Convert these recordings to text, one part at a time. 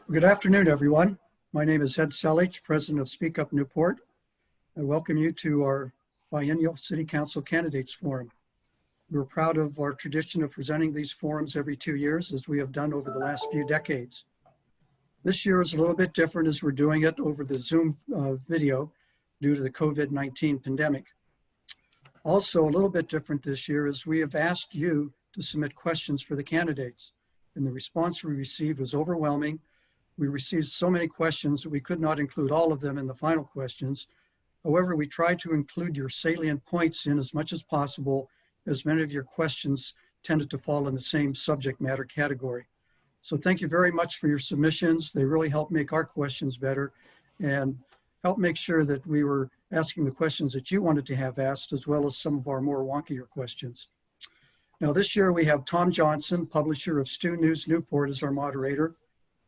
Good afternoon, everyone. My name is Ed Selich, President of Speak Up Newport. I welcome you to our biennial City Council Candidates Forum. We're proud of our tradition of presenting these forums every 2 years, as we have done over the last few decades. This year is a little bit different as we're doing it over the Zoom video due to the COVID-19 pandemic. Also, a little bit different this year is we have asked you to submit questions for the candidates, and the response we received was overwhelming. We received so many questions that we could not include all of them in the final questions. However, we tried to include your salient points in as much as possible, as many of your questions tended to fall in the same subject matter category. So thank you very much for your submissions. They really help make our questions better and help make sure that we were asking the questions that you wanted to have asked, as well as some of our more wonkier questions. Now this year we have Tom Johnson, publisher of Stu News Newport, as our moderator.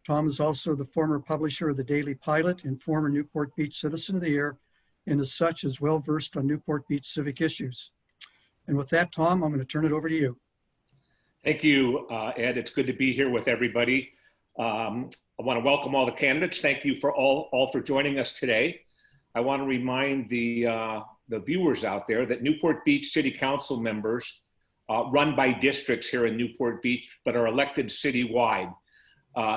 Tom is also the former publisher of the Daily Pilot and former Newport Beach Citizen of the Year, and as such is well versed on Newport Beach civic issues. And with that, Tom, I'm going to turn it over to you. Thank you, Ed. It's good to be here with everybody. I want to welcome all the candidates. Thank you for all for joining us today. I want to remind the viewers out there that Newport Beach City Council members run by districts here in Newport Beach, but are elected citywide.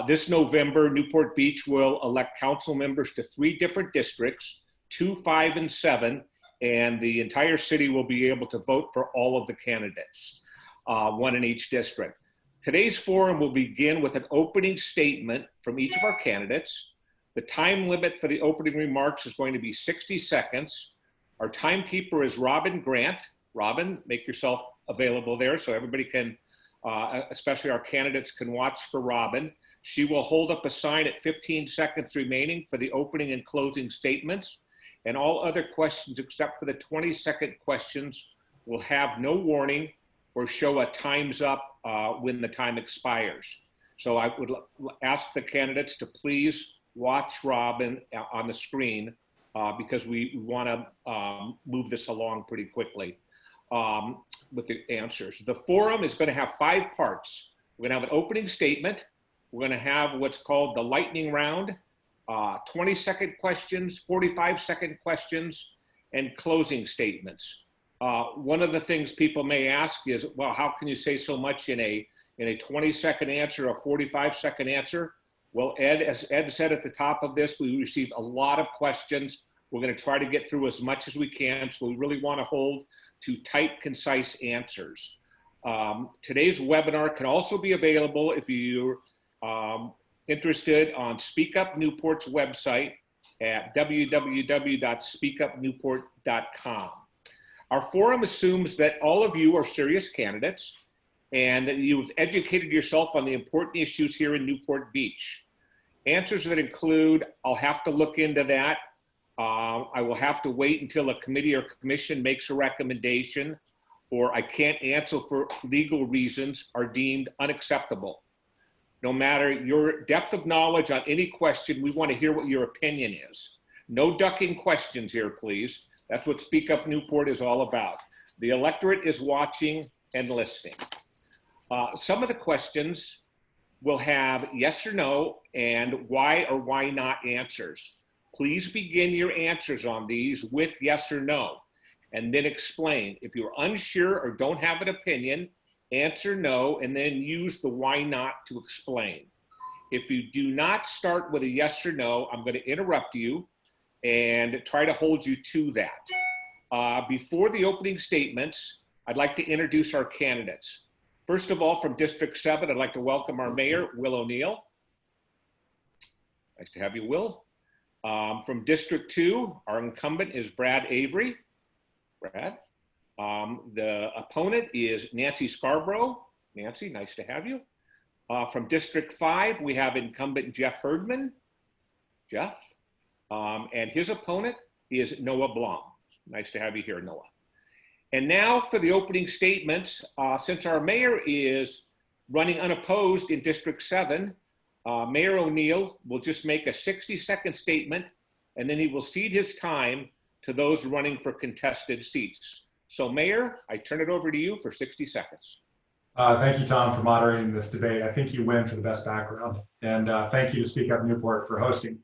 This November, Newport Beach will elect council members to 3 different districts, 2, 5, and 7, and the entire city will be able to vote for all of the candidates, 1 in each district. Today's forum will begin with an opening statement from each of our candidates. The time limit for the opening remarks is going to be 60 seconds. Our timekeeper is Robin Grant. Robin, make yourself available there so everybody can, especially our candidates, can watch for Robin. She will hold up a sign at 15 seconds remaining for the opening and closing statements. And all other questions except for the 20-second questions will have no warning or show a time's up when the time expires. So I would ask the candidates to please watch Robin on the screen because we want to move this along pretty quickly with the answers. The forum is going to have 5 parts. We're going to have an opening statement. We're going to have what's called the lightning round, 20-second questions, 45-second questions, and closing statements. One of the things people may ask is, well, how can you say so much in a 20-second answer, a 45-second answer? Well, as Ed said at the top of this, we received a lot of questions. We're going to try to get through as much as we can, so we really want to hold to tight, concise answers. Today's webinar can also be available if you're interested on Speak Up Newport's website at www.speakupnewport.com. Our forum assumes that all of you are serious candidates and that you've educated yourself on the important issues here in Newport Beach. Answers that include, I'll have to look into that. I will have to wait until a committee or commission makes a recommendation, or I can't answer for legal reasons, are deemed unacceptable. No matter your depth of knowledge on any question, we want to hear what your opinion is. No ducking questions here, please. That's what Speak Up Newport is all about. The electorate is watching and listening. Some of the questions will have yes or no and why or why not answers. Please begin your answers on these with yes or no, and then explain. If you're unsure or don't have an opinion, answer no, and then use the why not to explain. If you do not start with a yes or no, I'm going to interrupt you and try to hold you to that. Before the opening statements, I'd like to introduce our candidates. First of all, from District 7, I'd like to welcome our mayor, Will O'Neill. Nice to have you, Will. From District 2, our incumbent is Brad Avery. Brad. The opponent is Nancy Scarborough. Nancy, nice to have you. From District 5, we have incumbent Jeff Herdman. Jeff. And his opponent is Noah Blum. Nice to have you here, Noah. And now for the opening statements. Since our mayor is running unopposed in District 7, Mayor O'Neill will just make a 60-second statement, and then he will cede his time to those running for contested seats. So Mayor, I turn it over to you for 60 seconds. Thank you, Tom, for moderating this debate. I think you win for the best background. And thank you to Speak Up Newport for hosting.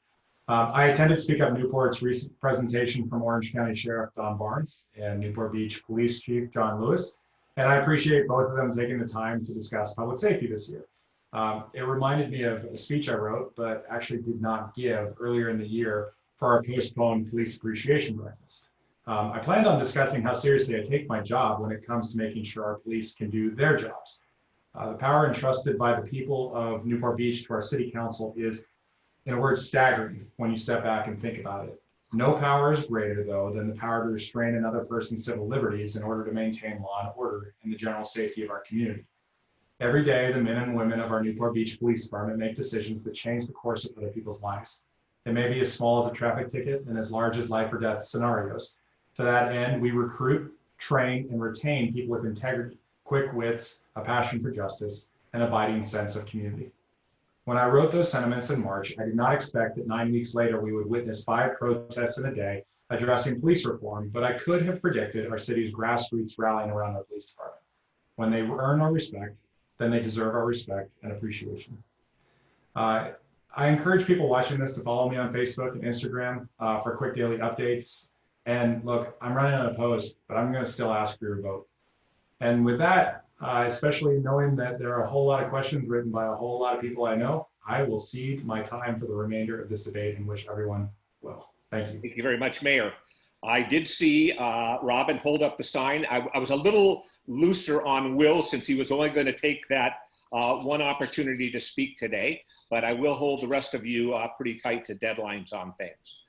I attended Speak Up Newport's recent presentation from Orange County Sheriff Don Barnes and Newport Beach Police Chief John Lewis. And I appreciate both of them taking the time to discuss public safety this year. It reminded me of a speech I wrote, but actually did not give earlier in the year for our postponed police appreciation breakfast. I planned on discussing how seriously I take my job when it comes to making sure our police can do their jobs. The power entrusted by the people of Newport Beach to our city council is, in a word, staggering when you step back and think about it. No power is greater, though, than the power to restrain another person's civil liberties in order to maintain law and order and the general safety of our community. Every day, the men and women of our Newport Beach Police Department make decisions that change the course of other people's lives. It may be as small as a traffic ticket and as large as life or death scenarios. To that end, we recruit, train, and retain people with integrity, quick wits, a passion for justice, and an abiding sense of community. When I wrote those sentiments in March, I did not expect that 9 weeks later we would witness 5 protests in a day addressing police reform, but I could have predicted our city's grassroots rallying around our police department. When they earn our respect, then they deserve our respect and appreciation. I encourage people watching this to follow me on Facebook and Instagram for quick daily updates. And look, I'm running unopposed, but I'm going to still ask for your vote. And with that, especially knowing that there are a whole lot of questions written by a whole lot of people I know, I will cede my time for the remainder of this debate and wish everyone well. Thank you. Thank you very much, Mayor. I did see Robin hold up the sign. I was a little looser on Will since he was only going to take that one opportunity to speak today, but I will hold the rest of you pretty tight to deadlines on things.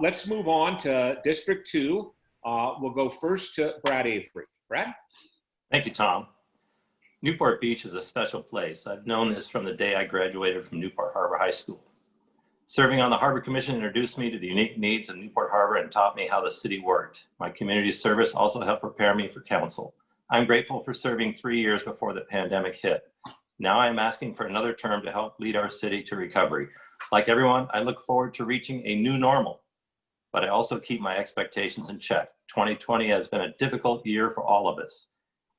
Let's move on to District 2. We'll go first to Brad Avery. Brad? Thank you, Tom. Newport Beach is a special place. I've known this from the day I graduated from Newport Harbor High School. Serving on the Harbor Commission introduced me to the unique needs of Newport Harbor and taught me how the city worked. My community service also helped prepare me for council. I'm grateful for serving 3 years before the pandemic hit. Now I am asking for another term to help lead our city to recovery. Like everyone, I look forward to reaching a new normal, but I also keep my expectations in check. 2020 has been a difficult year for all of us.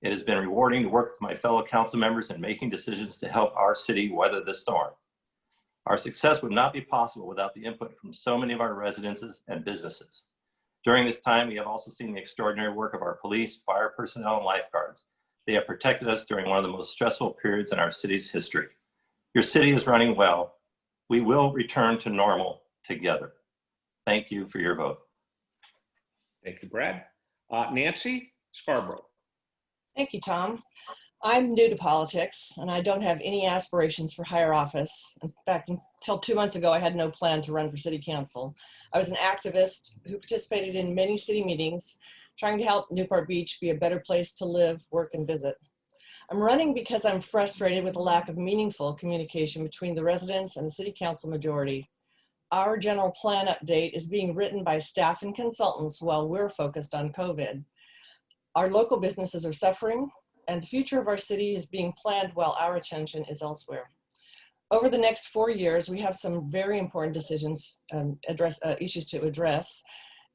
It has been rewarding to work with my fellow council members in making decisions to help our city weather the storm. Our success would not be possible without the input from so many of our residences and businesses. During this time, we have also seen the extraordinary work of our police, fire personnel, and lifeguards. They have protected us during one of the most stressful periods in our city's history. Your city is running well. We will return to normal together. Thank you for your vote. Thank you, Brad. Nancy Scarborough. Thank you, Tom. I'm new to politics and I don't have any aspirations for higher office. In fact, until 2 months ago, I had no plan to run for city council. I was an activist who participated in many city meetings, trying to help Newport Beach be a better place to live, work, and visit. I'm running because I'm frustrated with the lack of meaningful communication between the residents and the city council majority. Our general plan update is being written by staff and consultants while we're focused on COVID. Our local businesses are suffering, and the future of our city is being planned while our attention is elsewhere. Over the next 4 years, we have some very important decisions, issues to address: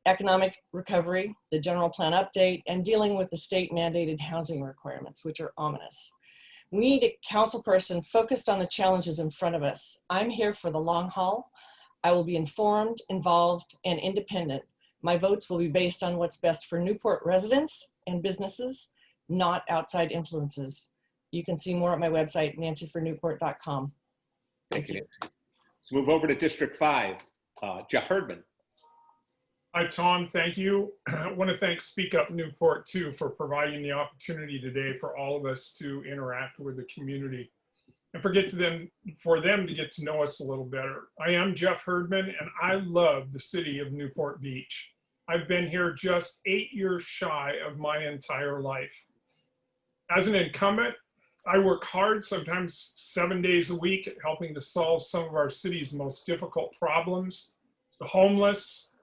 economic recovery, the general plan update, and dealing with the state mandated housing requirements, which are ominous. We need a council person focused on the challenges in front of us. I'm here for the long haul. I will be informed, involved, and independent. My votes will be based on what's best for Newport residents and businesses, not outside influences. You can see more at my website, nancyfornewport.com. Thank you, Nancy. Let's move over to District 5. Jeff Herdman. Hi, Tom. Thank you. I want to thank Speak Up Newport, too, for providing the opportunity today for all of us to interact with the community and for them to get to know us a little better. I am Jeff Herdman, and I love the city of Newport Beach. I've been here just 8 years shy of my entire life. As an incumbent, I work hard, sometimes 7 days a week, at helping to solve some of our city's most difficult problems: the homeless,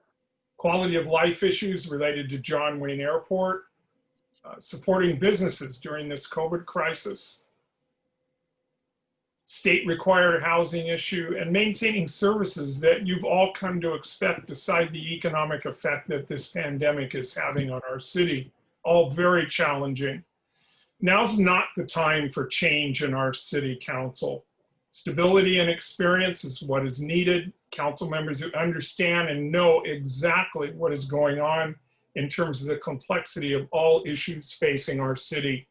quality of life issues related to John Wayne Airport, supporting businesses during this COVID crisis, state required housing issue, and maintaining services that you've all come to expect aside the economic effect that this pandemic is having on our city. All very challenging. Now's not the time for change in our city council. Stability and experience is what is needed. Council members who understand and know exactly what is going on in terms of the complexity of all issues facing our city.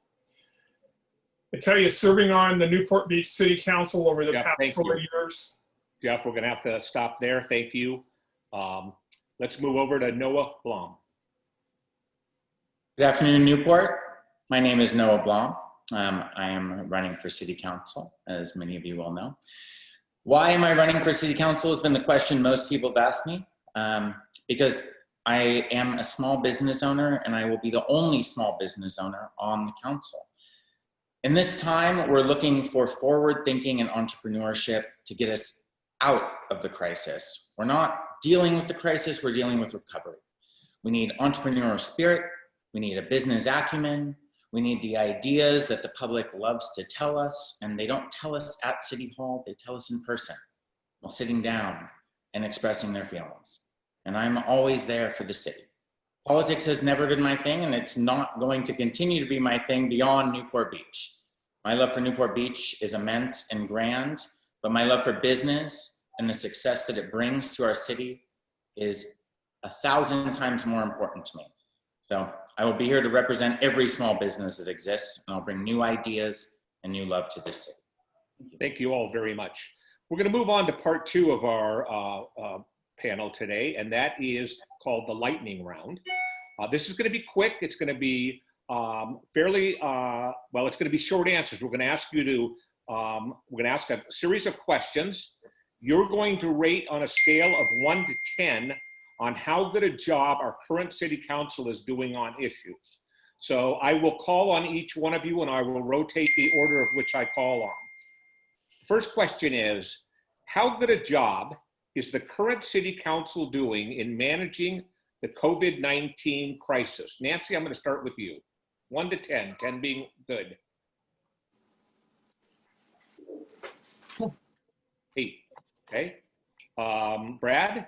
I tell you, serving on the Newport Beach City Council over the past 4 years. Jeff, we're going to have to stop there. Thank you. Let's move over to Noah Blom. Good afternoon, Newport. My name is Noah Blom. I am running for City Council, as many of you will know. Why am I running for City Council has been the question most people have asked me, because I am a small business owner and I will be the only small business owner on the council. In this time, we're looking for forward thinking and entrepreneurship to get us out of the crisis. We're not dealing with the crisis, we're dealing with recovery. We need entrepreneurial spirit, we need a business acumen, we need the ideas that the public loves to tell us, and they don't tell us at City Hall, they tell us in person, while sitting down and expressing their feelings. And I'm always there for the city. Politics has never been my thing, and it's not going to continue to be my thing beyond Newport Beach. My love for Newport Beach is immense and grand, but my love for business and the success that it brings to our city is 1,000 times more important to me. So I will be here to represent every small business that exists, and I'll bring new ideas and new love to this city. Thank you all very much. We're going to move on to part 2 of our panel today, and that is called the lightning round. This is going to be quick. It's going to be it's going to be short answers. We're going to ask you to, we're going to ask a series of questions. You're going to rate on a scale of 1 to 10 on how good a job our current city council is doing on issues. So I will call on each one of you and I will rotate the order of which I call on. First question is, how good a job is the current city council doing in managing the COVID-19 crisis? Nancy, I'm going to start with you. 1 to 10, 10 being good. 8, okay. Brad?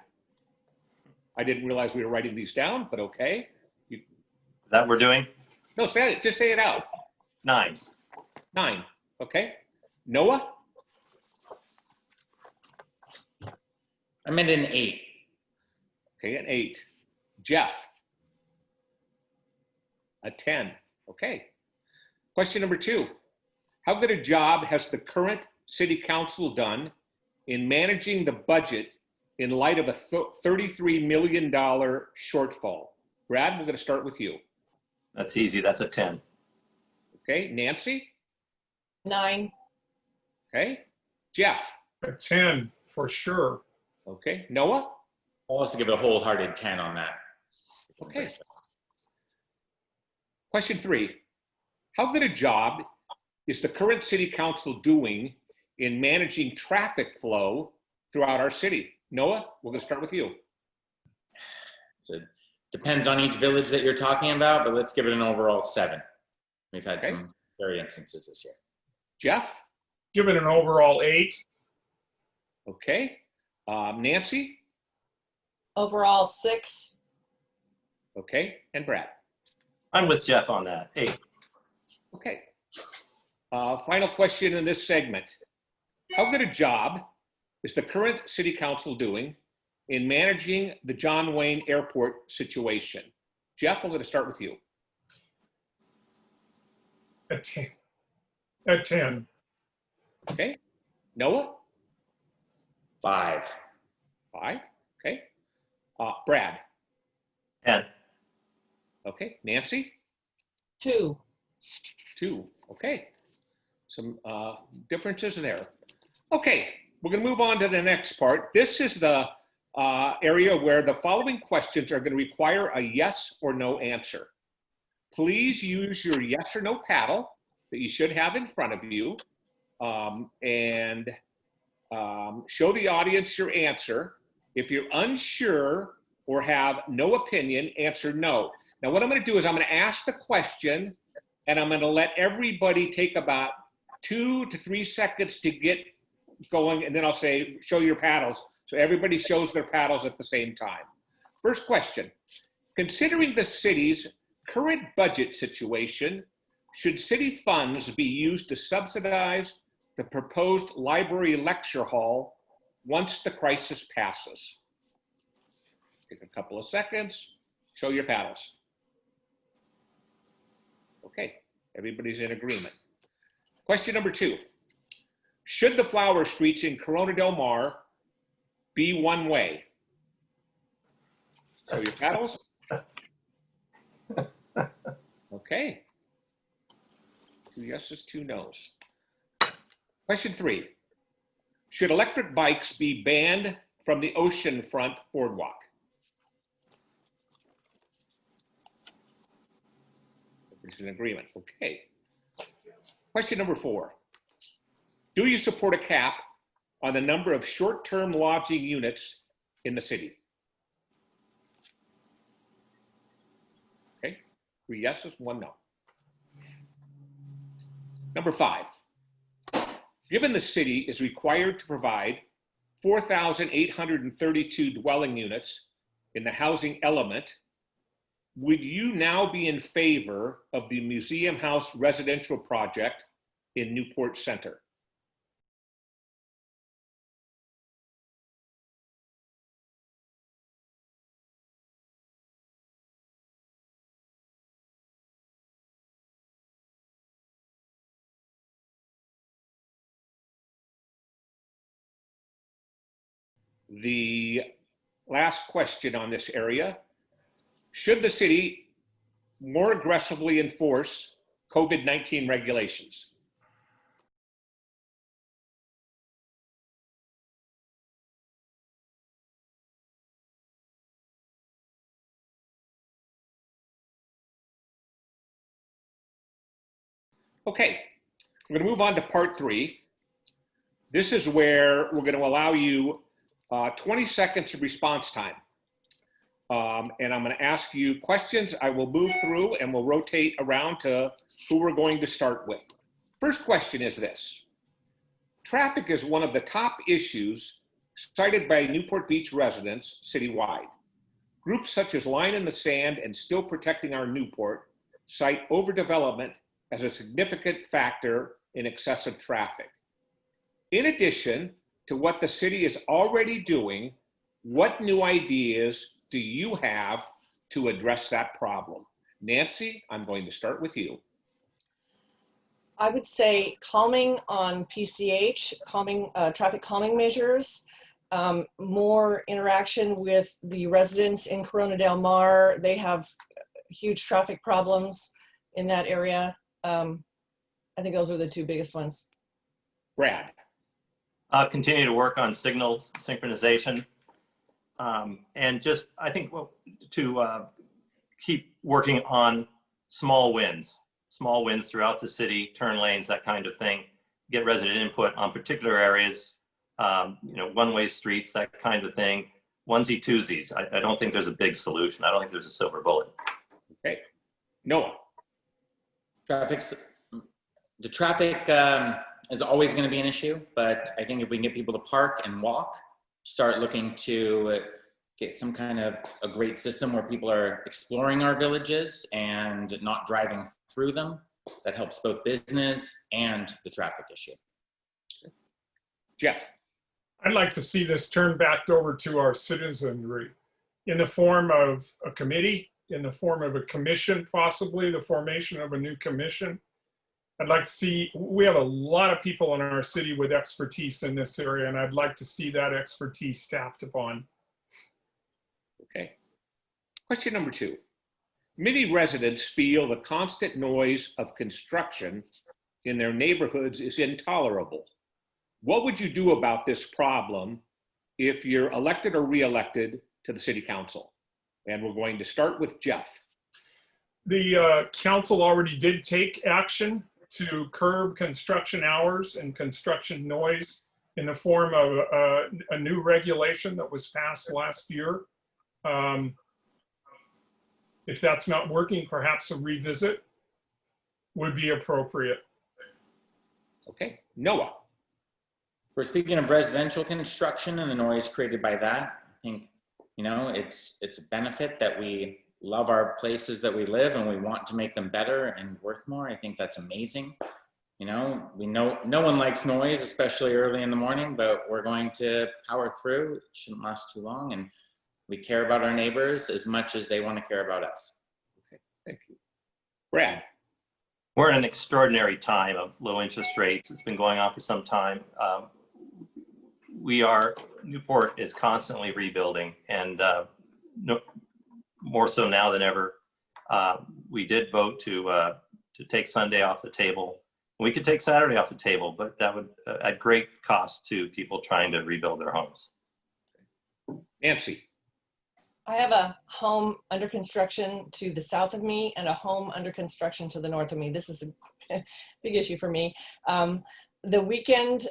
I didn't realize we were writing these down, but okay. Is that what we're doing? No, say it, just say it out. 9. 9, okay. Noah? I'm at an 8. Okay, an 8. Jeff? A 10, okay. Question number 2. How good a job has the current city council done in managing the budget in light of a $33 million shortfall? Brad, we're going to start with you. That's easy, that's a 10. Okay, Nancy? 9. Okay, Jeff? A 10 for sure. Okay, Noah? I'll also give it a wholehearted 10 on that. Okay. Question 3. How good a job is the current city council doing in managing traffic flow throughout our city? Noah, we're going to start with you. So depends on each village that you're talking about, but let's give it an overall 7. We've had some scary instances this year. Jeff? Give it an overall 8. Okay. Nancy? Overall 6. Okay. And Brad? I'm with Jeff on that, 8. Okay. Final question in this segment. How good a job is the current city council doing in managing the John Wayne Airport situation? Jeff, I'm going to start with you. A 10. A 10. Okay. Noah? 5. 5. Okay. Brad? 10. Okay. Nancy? 2. 2. Okay. Some differences there. Okay. We're going to move on to the next part. This is the area where the following questions are going to require a yes or no answer. Please use your yes or no paddle that you should have in front of you and show the audience your answer. If you're unsure or have no opinion, answer no. Now, what I'm going to do is I'm going to ask the question and I'm going to let everybody take about 2 to 3 seconds to get going, and then I'll say, show your paddles. So everybody shows their paddles at the same time. First question, considering the city's current budget situation, Should city funds be used to subsidize the proposed library lecture hall once the crisis passes? Take a couple of seconds, show your paddles. Okay, everybody's in agreement. Question number 2. Should the flower streets in Corona del Mar be one way? Show your paddles. Okay. 2 yeses, 2 nos. Question 3. Should electric bikes be banned from the oceanfront boardwalk? Everybody's in agreement. Okay. Question number 4. Do you support a cap on the number of short-term lodging units in the city? Okay, 3 yeses, 1 no. Number 5. Given the city is required to provide 4,832 dwelling units in the housing element, would you now be in favor of the Museum House residential project in Newport Center? The last question on this area: should the city more aggressively enforce COVID-19 regulations? Okay, we're going to move on to part 3. This is where we're going to allow you 20 seconds of response time. And I'm going to ask you questions. I will move through and we'll rotate around to who we're going to start with. First question is this: traffic is one of the top issues cited by Newport Beach residents citywide. Groups such as Line in the Sand and Still Protecting Our Newport cite overdevelopment as a significant factor in excessive traffic. In addition to what the city is already doing, what new ideas do you have to address that problem? Nancy, I'm going to start with you. I would say calming on PCH, traffic calming measures, more interaction with the residents in Corona del Mar. They have huge traffic problems in that area. I think those are the 2 biggest ones. Brad. Continue to work on signal synchronization. And just, I think, to keep working on small wins throughout the city, turn lanes, that kind of thing, get resident input on particular areas, one-way streets, that kind of thing, onesie twosies. I don't think there's a big solution. I don't think there's a silver bullet. Okay. Noah. The traffic is always going to be an issue, but I think if we can get people to park and walk, start looking to get some kind of a great system where people are exploring our villages and not driving through them, that helps both business and the traffic issue. Jeff. I'd like to see this turned back over to our citizenry in the form of a committee, in the form of a commission, possibly the formation of a new commission. I'd like to see, we have a lot of people in our city with expertise in this area, and I'd like to see that expertise tapped upon. Okay. Question number 2. Many residents feel the constant noise of construction in their neighborhoods is intolerable. What would you do about this problem if you're elected or re-elected to the city council? And we're going to start with Jeff. The council already did take action to curb construction hours and construction noise in the form of a new regulation that was passed last year. If that's not working, perhaps a revisit would be appropriate. Okay, Noah. We're speaking of residential construction and the noise created by that. I think, it's a benefit that we love our places that we live and we want to make them better and work more. I think that's amazing. You know, we know no one likes noise, especially early in the morning, but we're going to power through. It shouldn't last too long. And we care about our neighbors as much as they want to care about us. Okay, thank you. Brad. We're in an extraordinary time of low interest rates. It's been going on for some time. Newport is constantly rebuilding, and more so now than ever. We did vote to take Sunday off the table. We could take Saturday off the table, but that would at great cost to people trying to rebuild their homes. Nancy. I have a home under construction to the south of me and a home under construction to the north of me. This is a big issue for me. The weekend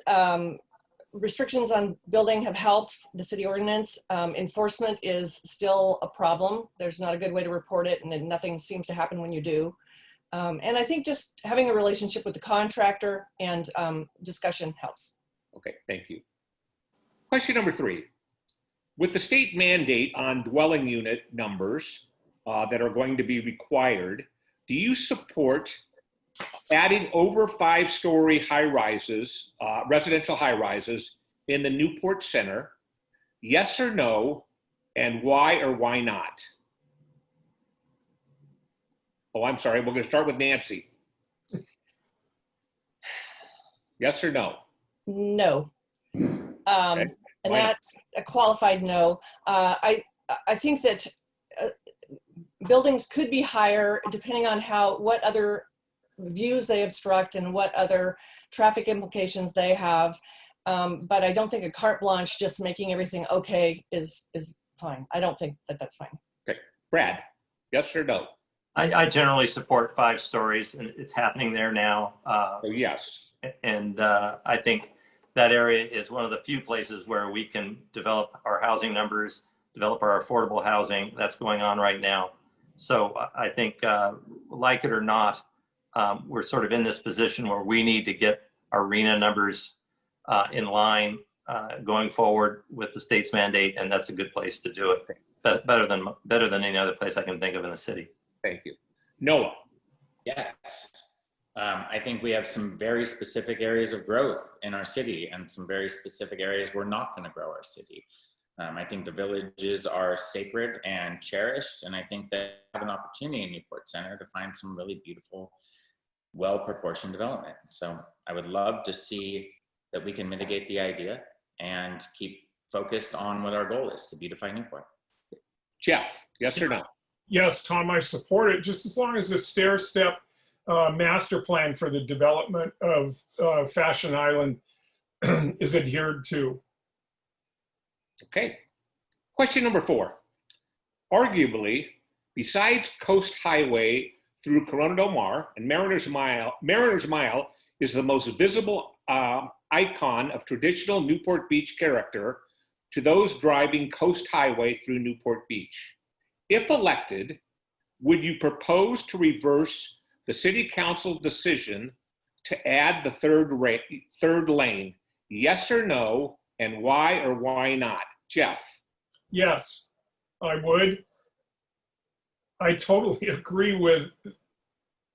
restrictions on building have helped the city ordinance. Enforcement is still a problem. There's not a good way to report it, and then nothing seems to happen when you do. And I think just having a relationship with the contractor and discussion helps. Okay, thank you. Question number 3. With the state mandate on dwelling unit numbers that are going to be required, do you support adding over 5-story high-rises, residential high-rises in the Newport Center? Yes or no, and why or why not? Oh, I'm sorry, we're gonna start with Nancy. Yes or no? No. Okay. And Why not? that's a qualified no. I think that buildings could be higher depending on what other views they obstruct and what other traffic implications they have. But I don't think a carte blanche just making everything okay is fine. I don't think that that's fine. Okay, Brad, yes or no? I generally support 5 stories, and it's happening there now. So yes. And I think that area is one of the few places where we can develop our housing numbers, develop our affordable housing. That's going on right now. So I think, like it or not, we're sort of in this position where we need to get our RENA numbers in line going forward with the state's mandate, and that's a good place to do it. Better than any other place I can think of in the city. Thank you. Noah. Yes. I think we have some very specific areas of growth in our city and some very specific areas we're not going to grow our city. I think the villages are sacred and cherished, and I think they have an opportunity in Newport Center to find some really beautiful, well-proportioned development. So I would love to see that we can mitigate the idea and keep focused on what our goal is, to beautify Newport. Jeff, yes or no? Yes, Tom, I support it, just as long as the stair-step master plan for the development of Fashion Island is adhered to. Okay. Question number 4. Arguably, besides Coast Highway through Corona del Mar and Mariners Mile is the most visible icon of traditional Newport Beach character to those driving Coast Highway through Newport Beach. If elected, would you propose to reverse the City Council decision to add the third lane? Yes or no, and why or why not? Jeff? Yes, I would. I totally agree with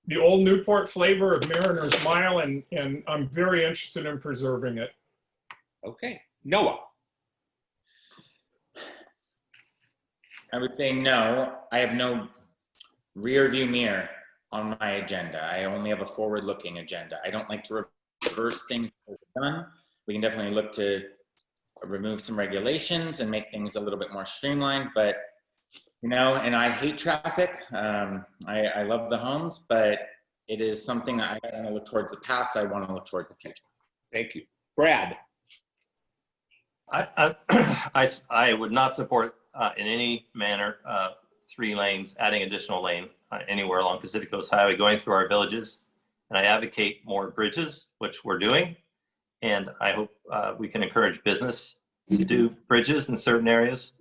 the old Newport flavor of Mariners Mile, and I'm very interested in preserving it. Okay. Noah? I would say no. I have no rear view mirror on my agenda. I only have a forward-looking agenda. I don't like to reverse things that are done. We can definitely look to remove some regulations and make things a little bit more streamlined, but you know, and I hate traffic. I love the homes, but it is something that I don't want to look towards the past. I want to look towards the future. Thank you. Brad? I would not support in any manner 3 lanes, adding additional lane anywhere along Pacific Coast Highway going through our villages. And I advocate more bridges, which we're doing. And I hope we can encourage business to do bridges in certain areas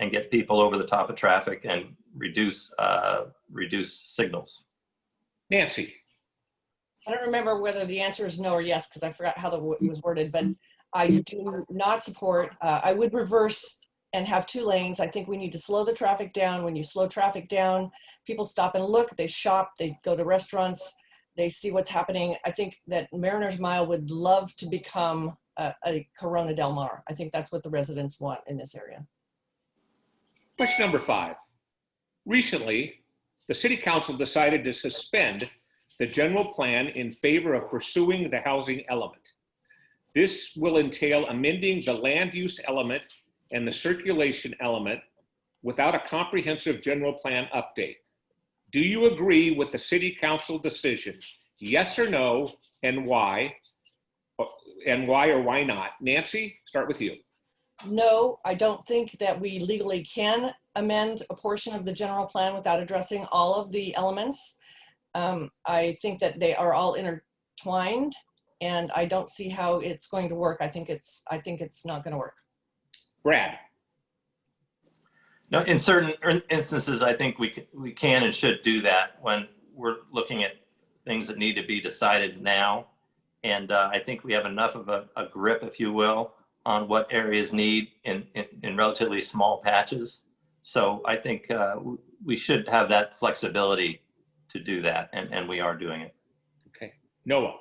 and get people over the top of traffic and reduce signals. Nancy? I don't remember whether the answer is no or yes, because I forgot how it was worded, but I do not support, I would reverse and have 2 lanes. I think we need to slow the traffic down. When you slow traffic down, people stop and look, they shop, they go to restaurants, they see what's happening. I think that Mariners Mile would love to become a Corona Del Mar. I think that's what the residents want in this area. Question number 5. Recently, the City Council decided to suspend the general plan in favor of pursuing the housing element. This will entail amending the land use element and the circulation element without a comprehensive general plan update. Do you agree with the City Council decision? Yes or no, and why? And why or why not? Nancy, start with you. No, I don't think that we legally can amend a portion of the general plan without addressing all of the elements. I think that they are all intertwined, and I don't see how it's going to work. I think it's not going to work. Brad. No, in certain instances, I think we can and should do that when we're looking at things that need to be decided now. And I think we have enough of a grip, if you will, on what areas need in relatively small patches. So I think we should have that flexibility to do that, and we are doing it. Okay. Noah.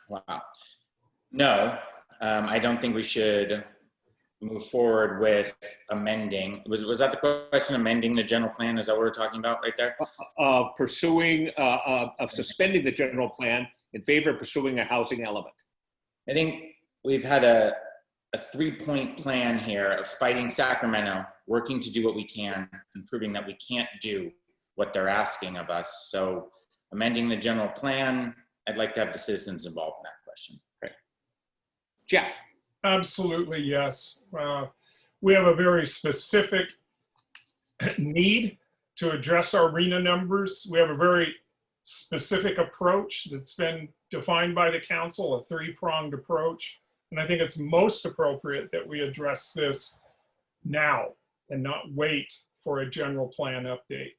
Wow. No, I don't think we should move forward with amending. Was that the question, amending the general plan? Is that what we're talking about right there? Of suspending the general plan in favor of pursuing a housing element. I think we've had a 3-point plan here of fighting Sacramento, working to do what we can, and proving that we can't do what they're asking of us. So amending the general plan, I'd like to have the citizens involved in that question. Okay. Jeff. Absolutely, yes. We have a very specific need to address our arena numbers. We have a very specific approach that's been defined by the council, a 3-pronged approach. And I think it's most appropriate that we address this now and not wait for a general plan update.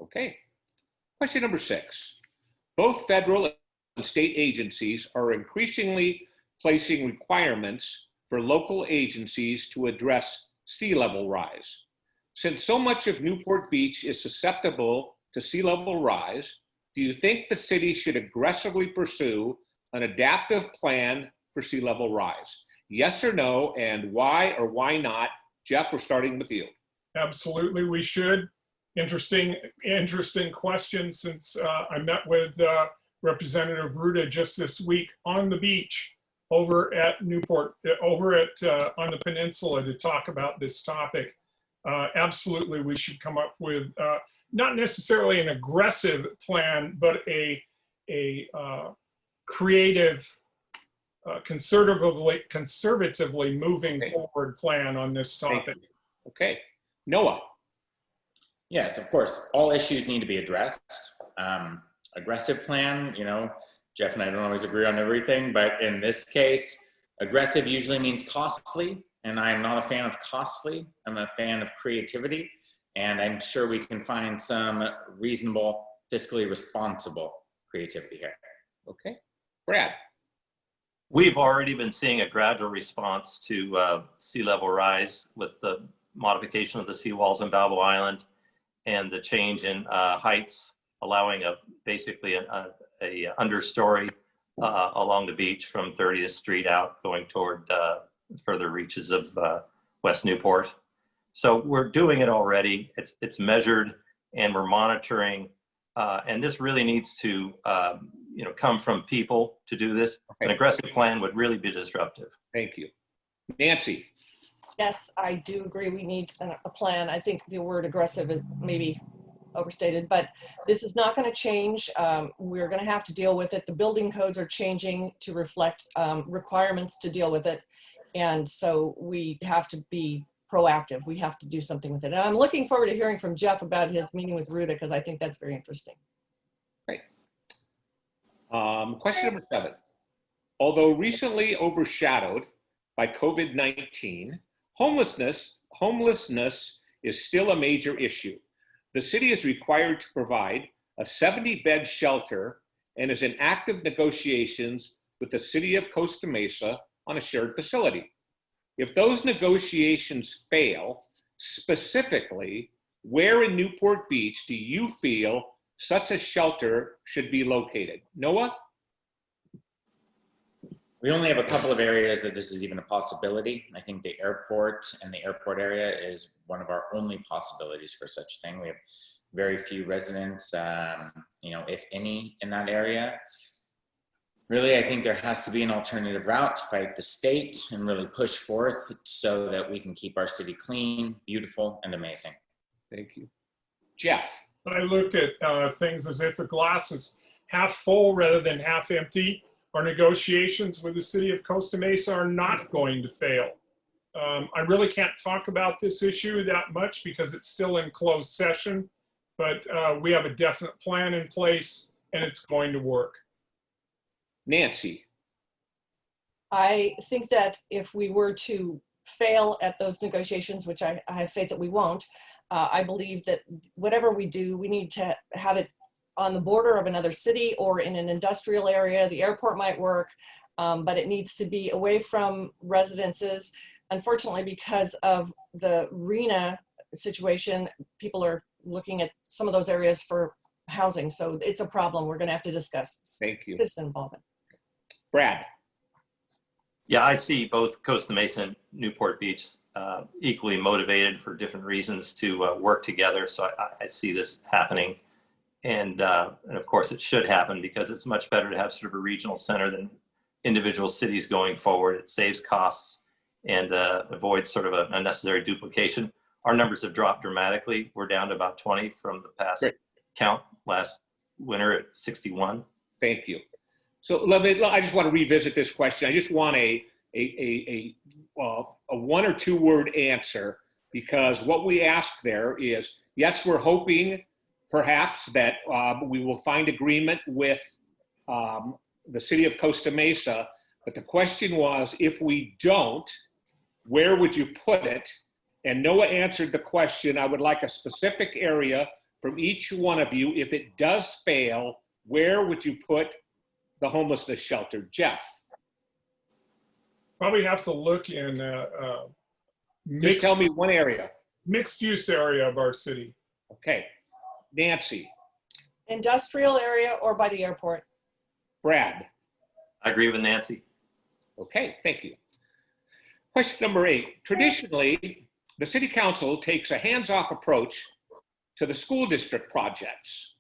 Okay. Question number 6. Both federal and state agencies are increasingly placing requirements for local agencies to address sea level rise. Since so much of Newport Beach is susceptible to sea level rise, do you think the city should aggressively pursue an adaptive plan for sea level rise? Yes or no, and why or why not? Jeff, we're starting with you. Absolutely, we should. Interesting question, since I met with Representative Ruda just this week on the beach over at Newport, on the peninsula, to talk about this topic. Absolutely, we should come up with not necessarily an aggressive plan, but a creative, conservatively moving forward plan on this topic. Okay, Noah. Yes, of course, all issues need to be addressed. Aggressive plan, Jeff and I don't always agree on everything, but in this case, aggressive usually means costly, and I'm not a fan of costly. I'm a fan of creativity, and I'm sure we can find some reasonable, fiscally responsible creativity here. Okay, Brad. We've already been seeing a gradual response to sea level rise with the modification of the seawalls in Balboa Island and the change in heights, allowing basically a understory along the beach from 30th Street out, going toward further reaches of West Newport. So we're doing it already. It's measured, and we're monitoring. And this really needs to come from people to do this. Okay. An aggressive plan would really be disruptive. Thank you. Nancy. Yes, I do agree. We need a plan. I think the word aggressive is maybe overstated, but this is not going to change. We're going to have to deal with it. The building codes are changing to reflect requirements to deal with it. And so we have to be proactive. We have to do something with it. And I'm looking forward to hearing from Jeff about his meeting with Ruda, because I think that's very interesting. Great. Question number 7. Although recently overshadowed by COVID-19, homelessness is still a major issue. The city is required to provide a 70-bed shelter and is in active negotiations with the city of Costa Mesa on a shared facility. If those negotiations fail, specifically, where in Newport Beach do you feel such a shelter should be located? Noah? We only have a couple of areas that this is even a possibility. I think the airport and the airport area is one of our only possibilities for such thing. We have very few residents, if any, in that area. Really, I think there has to be an alternative route to fight the state and really push forth so that we can keep our city clean, beautiful, and amazing. Thank you. Jeff? I look at things as if the glass is half full rather than half empty. Our negotiations with the city of Costa Mesa are not going to fail. I really can't talk about this issue that much because it's still in closed session, but we have a definite plan in place and it's going to work. Nancy? I think that if we were to fail at those negotiations, which I have faith that we won't, I believe that whatever we do, we need to have it on the border of another city or in an industrial area. The airport might work, but it needs to be away from residences. Unfortunately, because of the RENA situation, people are looking at some of those areas for housing. So it's a problem we're going to have to discuss. Thank you. Citizen involvement. Brad? Yeah, I see both Costa Mesa and Newport Beach equally motivated for different reasons to work together. So I see this happening. And of course, it should happen because it's much better to have sort of a regional center than individual cities going forward. It saves costs and avoids sort of an unnecessary duplication. Our numbers have dropped dramatically. We're down to about 20 from the past count last winter at 61. Thank you. So I just want to revisit this question. I just want a one or two word answer, because what we ask there is, yes, we're hoping perhaps that we will find agreement with the city of Costa Mesa, but the question was, if we don't, where would you put it? And Noah answered the question. I would like a specific area from each one of you. If it does fail, where would you put the homelessness shelter? Jeff? Probably have to look in Just tell me one area. mixed use area of our city. Okay. Nancy? Industrial area or by the airport. Brad? I agree with Nancy. Okay, thank you. Question number 8. Traditionally, the city council takes a hands-off approach to the school district projects.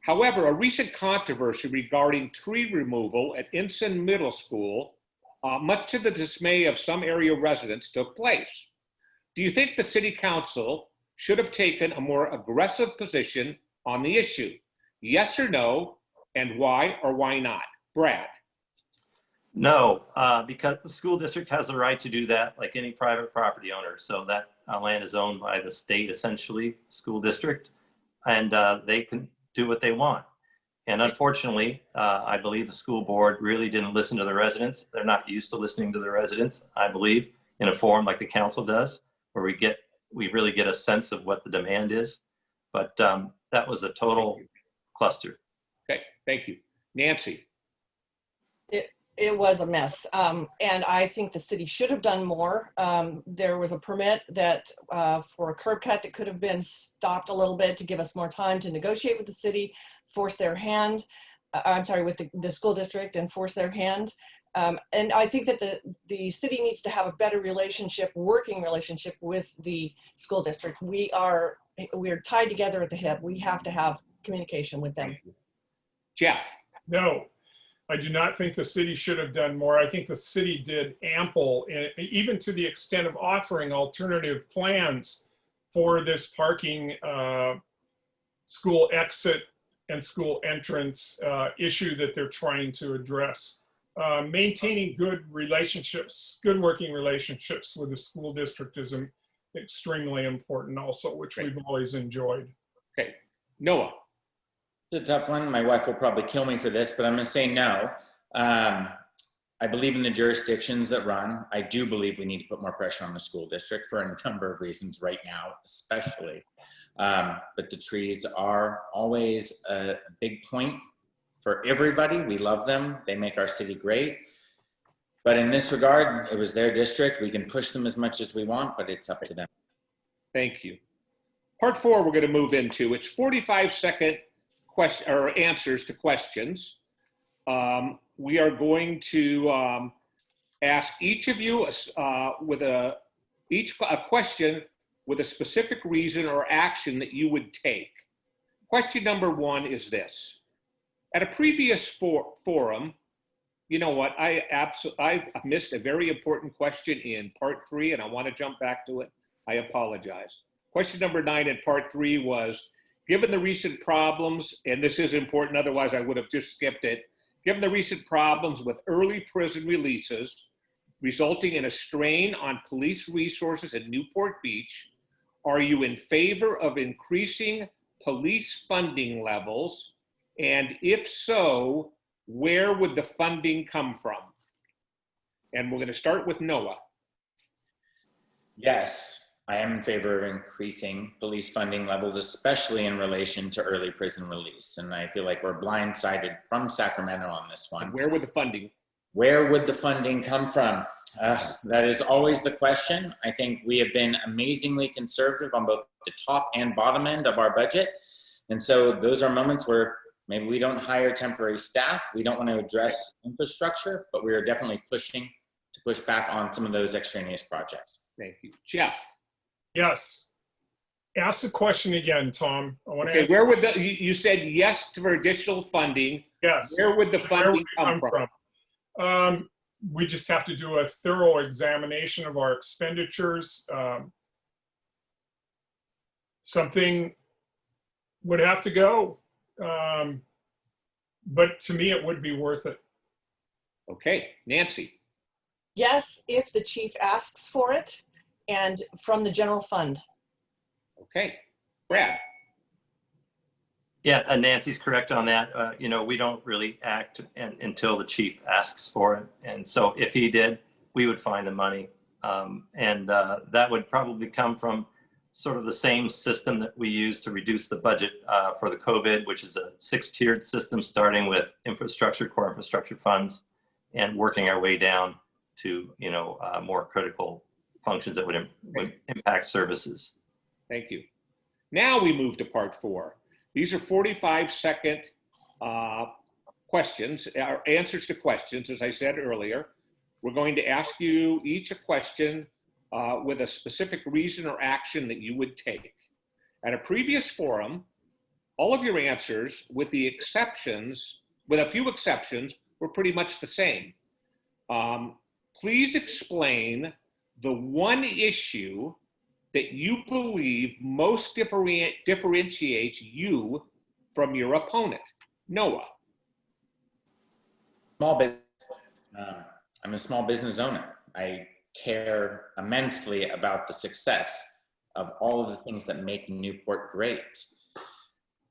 However, a recent controversy regarding tree removal at Ensign Middle School, much to the dismay of some area residents, took place. Do you think the city council should have taken a more aggressive position on the issue? Yes or no, and why or why not? Brad? No, because the school district has the right to do that like any private property owner. So that land is owned by the state, essentially, school district, and they can do what they want. And unfortunately, I believe the school board really didn't listen to the residents. They're not used to listening to the residents, I believe, in a forum like the council does, where we really get a sense of what the demand is. But that was a total cluster. Okay, thank you. Nancy? It was a mess. And I think the city should have done more. There was a permit that for a curb cut that could have been stopped a little bit to give us more time to negotiate with the city, force their hand, with the school district and force their hand. And I think that the city needs to have a better working relationship with the school district. We are tied together at the hip. We have to have communication with them. Jeff? No, I do not think the city should have done more. I think the city did ample, even to the extent of offering alternative plans for this parking school exit and school entrance issue that they're trying to address. Maintaining good working relationships with the school district is extremely important also, which we've always enjoyed. Okay. Noah? It's a tough one. My wife will probably kill me for this, but I'm going to say no. I believe in the jurisdictions that run. I do believe we need to put more pressure on the school district for a number of reasons right now, especially. But the trees are always a big point for everybody. We love them. They make our city great. But in this regard, it was their district. We can push them as much as we want, but it's up to them. Thank you. Part 4 we're going to move into. It's 45-second question or answers to questions. We are going to ask each of you a question with a specific reason or action that you would take. Question number 1 is this. At a previous forum, you know what, I missed a very important question in part 3, and I want to jump back to it. I apologize. Question number 9 in part 3 was, given the recent problems, and this is important, otherwise I would have just skipped it, given the recent problems with early prison releases, resulting in a strain on police resources in Newport Beach, are you in favor of increasing police funding levels? And if so, where would the funding come from? And we're going to start with Noah. Yes, I am in favor of increasing police funding levels, especially in relation to early prison release. And I feel like we're blindsided from Sacramento on this one. And where would the funding? Where would the funding come from? That is always the question. I think we have been amazingly conservative on both the top and bottom end of our budget. And so those are moments where maybe we don't hire temporary staff. We don't want to address infrastructure, but we are definitely pushing to push back on some of those extraneous projects. Thank you. Jeff. Yes. Ask the question again, Tom. I want to. Okay, where would you said yes for additional funding. Yes. Where would the funding come from? We just have to do a thorough examination of our expenditures. Something would have to go. But to me, it would be worth it. Okay, Nancy. Yes, if the chief asks for it and from the general fund. Okay, Brad. Yeah, Nancy's correct on that. You know, we don't really act until the chief asks for it. And so if he did, we would find the money. That would probably come from sort of the same system that we use to reduce the budget for the COVID, which is a 6-tiered system, starting with infrastructure, core infrastructure funds, and working our way down to, you know, more critical functions that would impact services. Thank you. Now we move to part 4. These are 45-second questions, or answers to questions, as I said earlier. We're going to ask you each a question with a specific reason or action that you would take. At a previous forum, all of your answers, with a few exceptions, were pretty much the same. Please explain the one issue that you believe most differentiates you from your opponent. Noah. Small business. I'm a small business owner. I care immensely about the success of all of the things that make Newport great.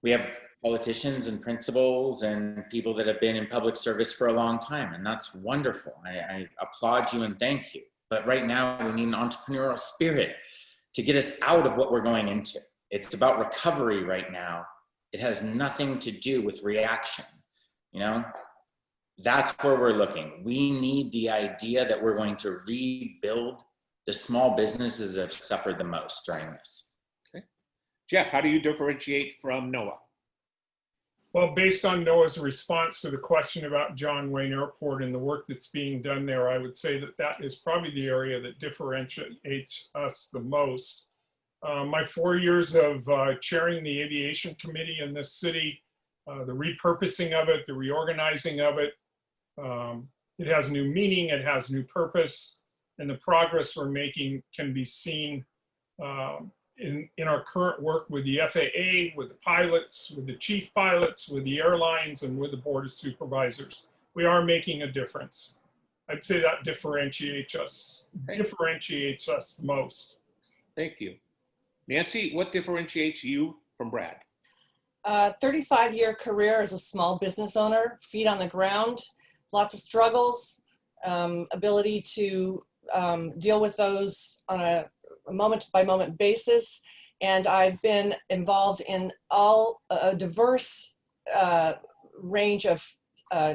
We have politicians and principals and people that have been in public service for a long time, and that's wonderful. I applaud you and thank you. But right now we need an entrepreneurial spirit to get us out of what we're going into. It's about recovery right now. It has nothing to do with reaction. You know, that's where we're looking. We need the idea that we're going to rebuild the small businesses that have suffered the most during this. Okay. Jeff, how do you differentiate from Noah? Well, based on Noah's response to the question about John Wayne Airport and the work that's being done there, I would say that that is probably the area that differentiates us the most. My 4 years of chairing the aviation committee in this city, the repurposing of it, the reorganizing of it, it has new meaning, it has new purpose, and the progress we're making can be seen in our current work with the FAA, with the pilots, with the chief pilots, with the airlines, and with the board of supervisors. We are making a difference. I'd say that differentiates us the most. Thank you. Nancy, what differentiates you from Brad? 35-year career as a small business owner, feet on the ground, lots of struggles, ability to deal with those on a moment-by-moment basis. And I've been involved in a diverse range of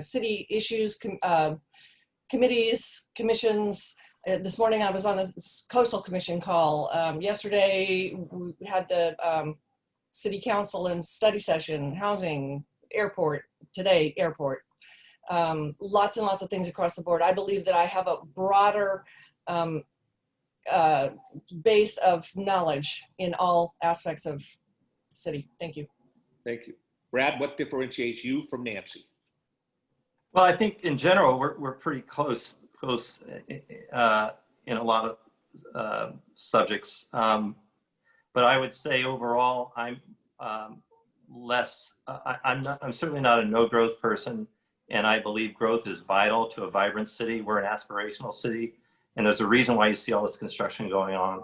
city issues, committees, commissions. This morning I was on a coastal commission call. Yesterday we had the city council and study session, housing, airport, today airport. Lots and lots of things across the board. I believe that I have a broader base of knowledge in all aspects of the city. Thank you. Thank you. Brad, what differentiates you from Nancy? Well, I think in general, we're pretty close in a lot of subjects. But I would say overall, I'm I'm certainly not a no growth person. And I believe growth is vital to a vibrant city. We're an aspirational city. And there's a reason why you see all this construction going on.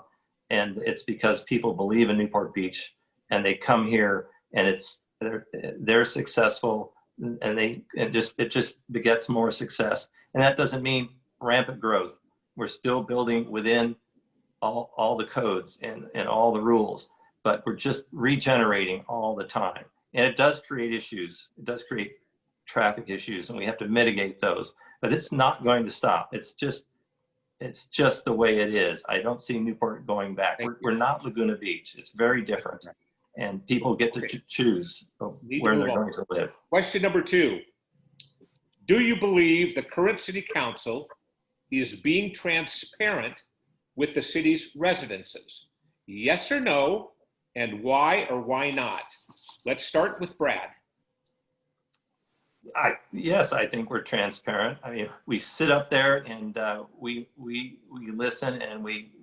And it's because people believe in Newport Beach and they come here and they're successful, and it just begets more success. And that doesn't mean rampant growth. We're still building within all the codes and all the rules, but we're just regenerating all the time. And it does create issues. It does create traffic issues, and we have to mitigate those, but it's not going to stop. It's just the way it is. I don't see Newport going back. We're not Laguna Beach. It's very different. And people get to choose where they're going to live. Question number 2. Do you believe the current city council is being transparent with the city's residences? Yes or no, and why or why not? Let's start with Brad. Yes, I think we're transparent. I mean, we sit up there and we listen and we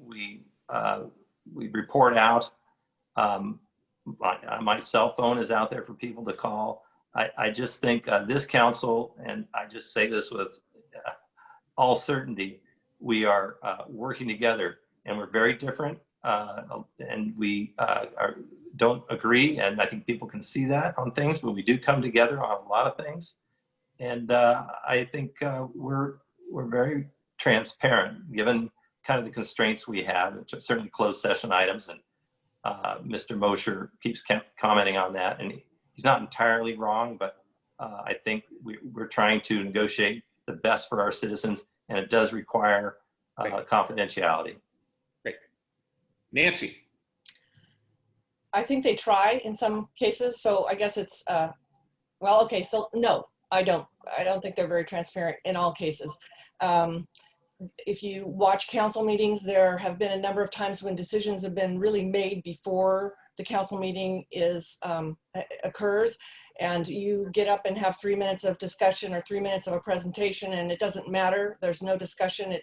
report out. My cell phone is out there for people to call. I just think this council, and I just say this with all certainty, we are working together, and we're very different, and we don't agree, and I think people can see that on things, but we do come together on a lot of things. And I think we're very transparent, given kind of the constraints we have, certainly closed session items, and Mr. Mosher keeps commenting on that, and he's not entirely wrong, but I think we're trying to negotiate the best for our citizens, and it does require confidentiality. Great. Nancy. I think they try in some cases, so I guess it's well, okay, so no, I don't think they're very transparent in all cases. If you watch council meetings, there have been a number of times when decisions have been really made before the council meeting occurs, and you get up and have 3 minutes of discussion or 3 minutes of a presentation, and it doesn't matter. There's no discussion.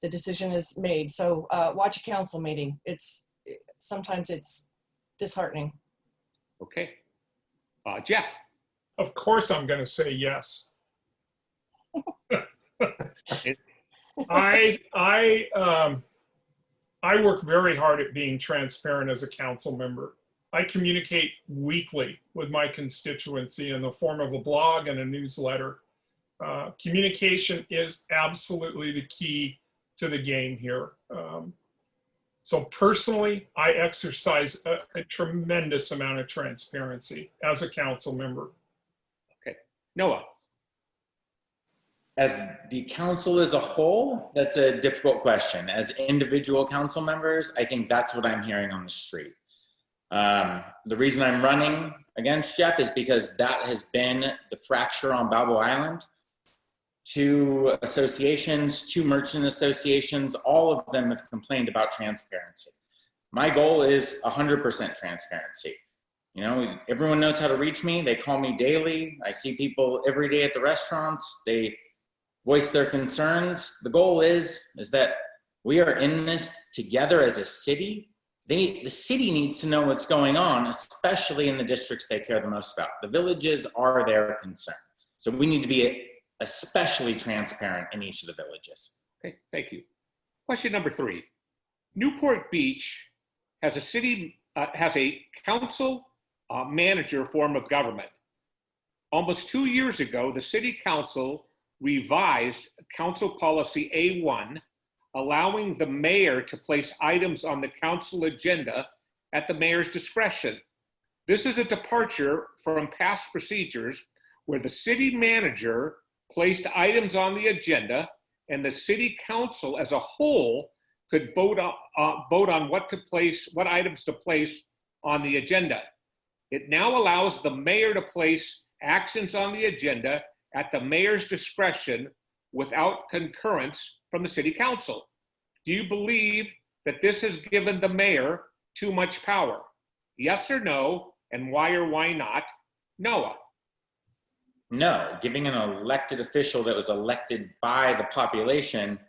The decision is made. So watch a council meeting. Sometimes it's disheartening. Okay. Jeff. Of course I'm going to say yes. I work very hard at being transparent as a council member. I communicate weekly with my constituency in the form of a blog and a newsletter. Communication is absolutely the key to the game here. So personally, I exercise a tremendous amount of transparency as a council member. Okay. Noah. As the council as a whole, that's a difficult question. As individual council members, I think that's what I'm hearing on the street. The reason I'm running against Jeff is because that has been the fracture on Balboa Island. 2 associations, 2 merchant associations, all of them have complained about transparency. My goal is 100% transparency. You know, everyone knows how to reach me. They call me daily. I see people every day at the restaurants. They voice their concerns. The goal is that we are in this together as a city. The city needs to know what's going on, especially in the districts they care the most about. The villages are their concern. So we need to be especially transparent in each of the villages. Okay, thank you. Question number 3. Newport Beach has a council manager form of government. Almost 2 years ago, the city council revised council policy A1, allowing the mayor to place items on the council agenda at the mayor's discretion. This is a departure from past procedures where the city manager placed items on the agenda and the city council as a whole could vote on what items to place on the agenda. It now allows the mayor to place actions on the agenda at the mayor's discretion without concurrence from the city council. Do you believe that this has given the mayor too much power? Yes or no, and why or why not? Noah. No, giving an elected official that was elected by the population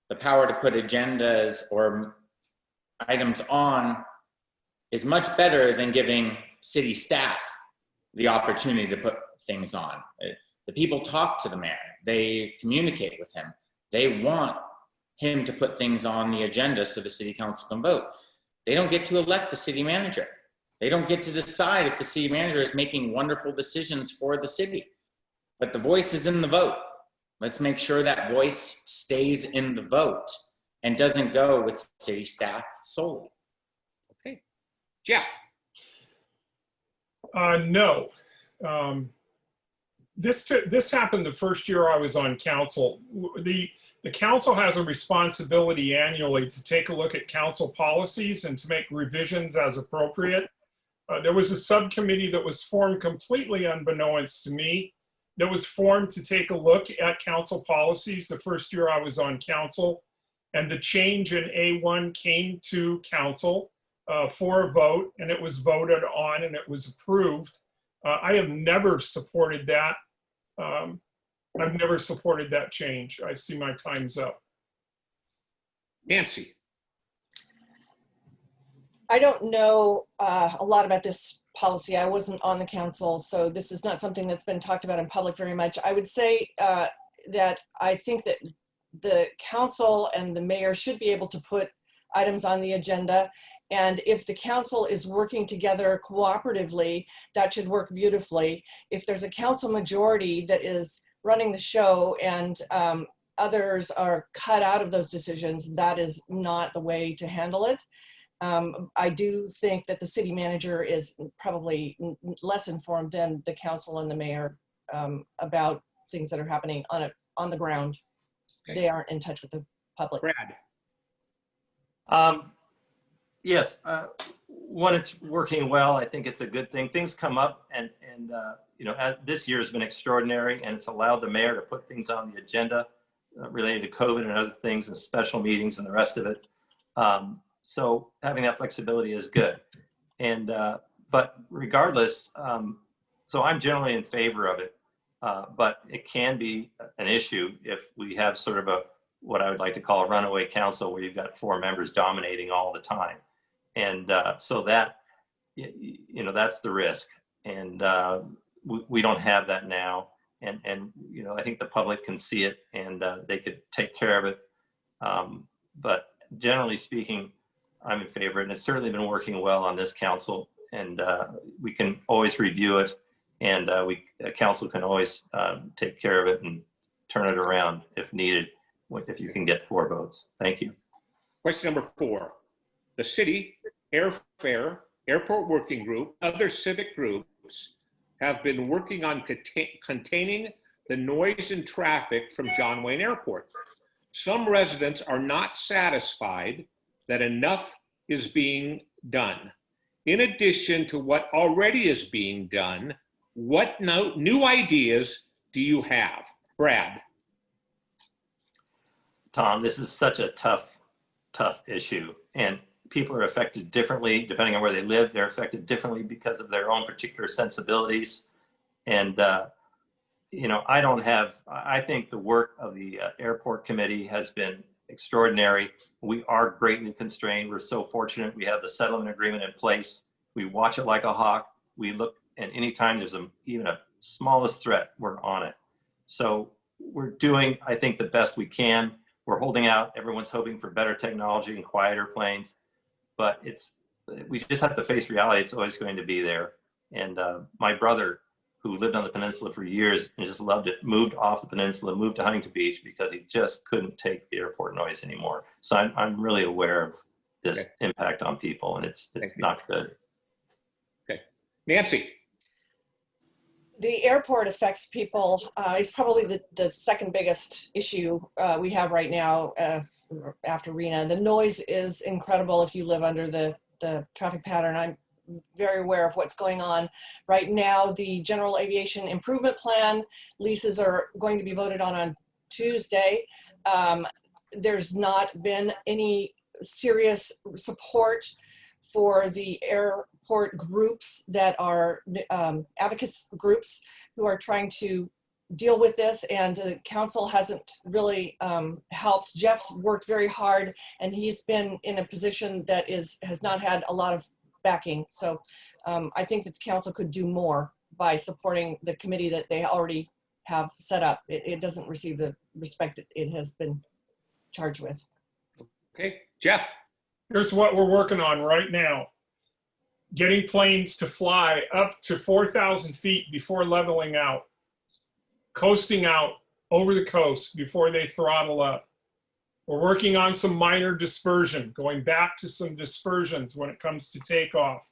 the power to put agendas or items on is much better than giving city staff the opportunity to put things on. The people talk to the mayor. They communicate with him. They want him to put things on the agenda so the city council can vote. They don't get to elect the city manager. They don't get to decide if the city manager is making wonderful decisions for the city. But the voice is in the vote. Let's make sure that voice stays in the vote and doesn't go with city staff solely. Okay. Jeff. No. This happened the first year I was on council. The council has a responsibility annually to take a look at council policies and to make revisions as appropriate. There was a subcommittee that was formed completely unbeknownst to me that was formed to take a look at council policies the first year I was on council. And the change in A1 came to council for a vote, and it was voted on and it was approved. I have never supported that. I've never supported that change. I see my time's up. Nancy. I don't know a lot about this policy. I wasn't on the council, so this is not something that's been talked about in public very much. I would say that I think that the council and the mayor should be able to put items on the agenda. And if the council is working together cooperatively, that should work beautifully. If there's a council majority that is running the show and others are cut out of those decisions, that is not the way to handle it. I do think that the city manager is probably less informed than the council and the mayor about things that are happening on the ground. Okay. They aren't in touch with the public. Brad. Yes, when it's working well, I think it's a good thing. Things come up, and you know, this year has been extraordinary, and it's allowed the mayor to put things on the agenda related to COVID and other things, and special meetings and the rest of it. So having that flexibility is good. And but regardless, so I'm generally in favor of it, but it can be an issue if we have sort of what I would like to call a runaway council, where you've got 4 members dominating all the time. And so that, you know, that's the risk. And we don't have that now. And you know, I think the public can see it, and they could take care of it. But generally speaking, I'm in favor, and it's certainly been working well on this council. And we can always review it, and council can always take care of it and turn it around if needed, if you can get 4 votes. Thank you. Question number 4. The city, airfare, airport working group, other civic groups have been working on containing the noise and traffic from John Wayne Airport. Some residents are not satisfied that enough is being done. In addition to what already is being done, what new ideas do you have? Brad. Tom, this is such a tough issue, and people are affected differently depending on where they live. They're affected differently because of their own particular sensibilities. And, you know, I think the work of the airport committee has been extraordinary. We are greatly constrained. We're so fortunate we have the settlement agreement in place. We watch it like a hawk. We look, and anytime there's even a smallest threat, we're on it. So we're doing, I think, the best we can. We're holding out. Everyone's hoping for better technology and quieter planes, but we just have to face reality. It's always going to be there. And my brother, who lived on the peninsula for years and just loved it, moved off the peninsula, moved to Huntington Beach because he just couldn't take the airport noise anymore. So I'm really aware of this impact on people, and it's not good. Okay. Nancy. The airport affects people. It's probably the second biggest issue we have right now after Rena. The noise is incredible if you live under the traffic pattern. I'm very aware of what's going on. Right now, the General Aviation Improvement Plan leases are going to be voted on Tuesday. There's not been any serious support for the airport groups that are advocates groups who are trying to deal with this, and the council hasn't really helped. Jeff's worked very hard, and he's been in a position that has not had a lot of backing. So I think that the council could do more by supporting the committee that they already have set up. It doesn't receive the respect it has been charged with. Okay, Jeff. Here's what we're working on right now. Getting planes to fly up to 4,000 feet before leveling out. Coasting out over the coast before they throttle up. We're working on some minor dispersion, going back to some dispersions when it comes to takeoff.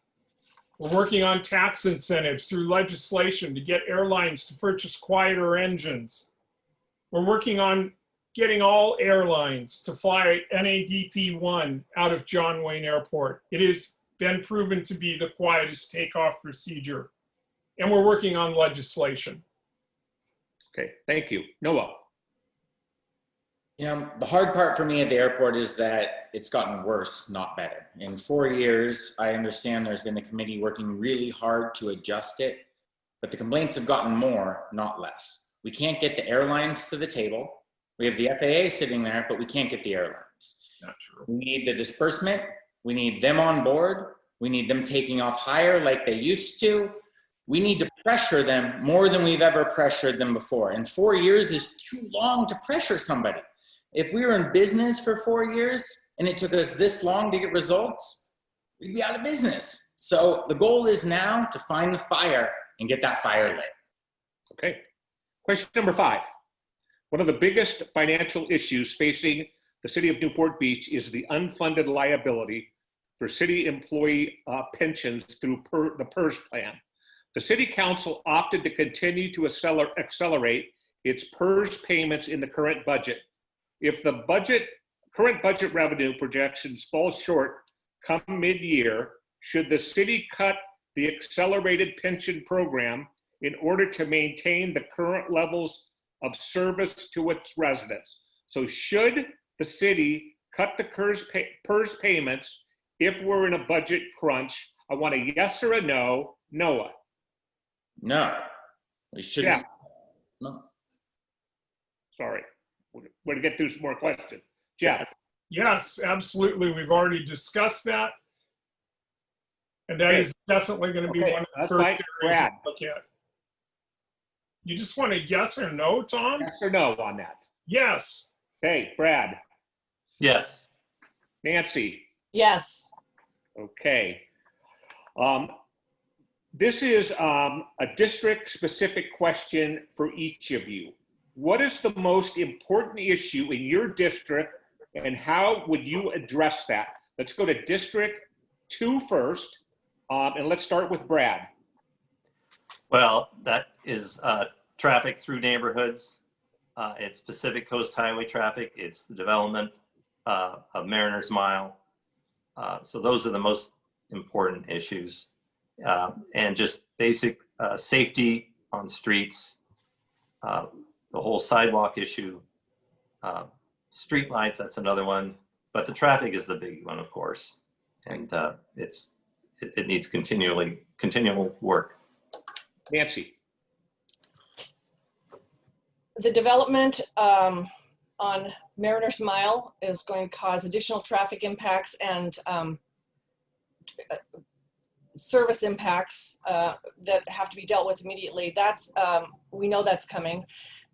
We're working on tax incentives through legislation to get airlines to purchase quieter engines. We're working on getting all airlines to fly NADP-1 out of John Wayne Airport. It has been proven to be the quietest takeoff procedure. And we're working on legislation. Okay, thank you. Noah. You know, the hard part for me at the airport is that it's gotten worse, not better. In 4 years, I understand there's been a committee working really hard to adjust it, but the complaints have gotten more, not less. We can't get the airlines to the table. We have the FAA sitting there, but we can't get the airlines. Not true. We need the disbursement. We need them on board. We need them taking off higher like they used to. We need to pressure them more than we've ever pressured them before. And 4 years is too long to pressure somebody. If we were in business for 4 years and it took us this long to get results, we'd be out of business. So the goal is now to find the fire and get that fire lit. Okay. Question number 5. One of the biggest financial issues facing the city of Newport Beach is the unfunded liability for city employee pensions through the PERS plan. The city council opted to continue to accelerate its PERS payments in the current budget. If the current budget revenue projections fall short come mid-year, should the city cut the accelerated pension program in order to maintain the current levels of service to its residents? So should the city cut the PERS payments if we're in a budget crunch? I want a yes or a no. Noah. No, we shouldn't. Yeah. No. Sorry, we're going to get through some more questions. Jeff. Yes, absolutely. We've already discussed that. And that is definitely going to be one of the first areas Brad. to look at. You just want a yes or no, Tom? Yes or no on that? Yes. Okay, Brad. Yes. Nancy. Yes. Okay. This is a district-specific question for each of you. What is the most important issue in your district, and how would you address that? Let's go to District 2 first, and let's start with Brad. Well, that is traffic through neighborhoods. It's Pacific Coast Highway traffic. It's the development of Mariners Mile. So those are the most important issues. And just basic safety on streets, the whole sidewalk issue, street lights, that's another one. But the traffic is the big one, of course. And it needs continual work. Nancy. The development on Mariners Mile is going to cause additional traffic impacts and service impacts that have to be dealt with immediately. That's we know that's coming.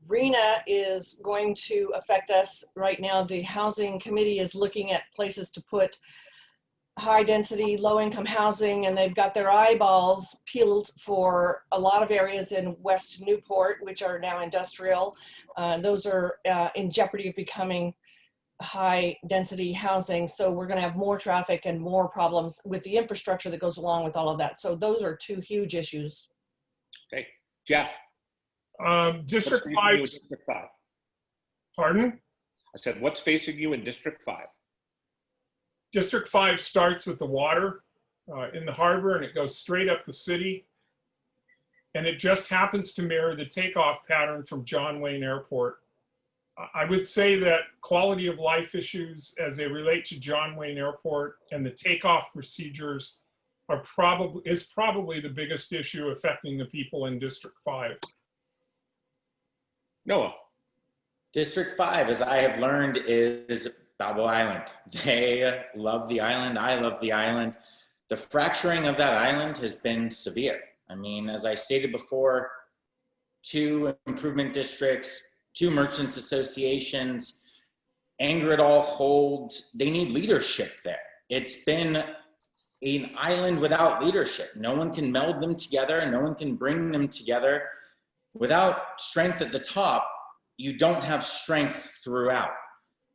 RENA is going to affect us right now. The Housing Committee is looking at places to put high density, low income housing, and they've got their eyeballs peeled for a lot of areas in West Newport, which are now industrial. Those are in jeopardy of becoming high density housing. So we're going to have more traffic and more problems with the infrastructure that goes along with all of that. So those are two huge issues. Okay. Jeff, District what's facing 5, you in District 5? pardon? I said, what's facing you in District 5? District 5 starts at the water in the harbor, and it goes straight up the city. And it just happens to mirror the takeoff pattern from John Wayne Airport. I would say that quality of life issues as they relate to John Wayne Airport and the takeoff procedures is probably the biggest issue affecting the people in District 5. Noah. District 5, as I have learned, is Balboa Island. They love the island. I love the island. The fracturing of that island has been severe. I mean, as I stated before, 2 improvement districts, 2 merchants associations, anger at all holds. They need leadership there. It's been an island without leadership. No one can meld them together and no one can bring them together. Without strength at the top, you don't have strength throughout.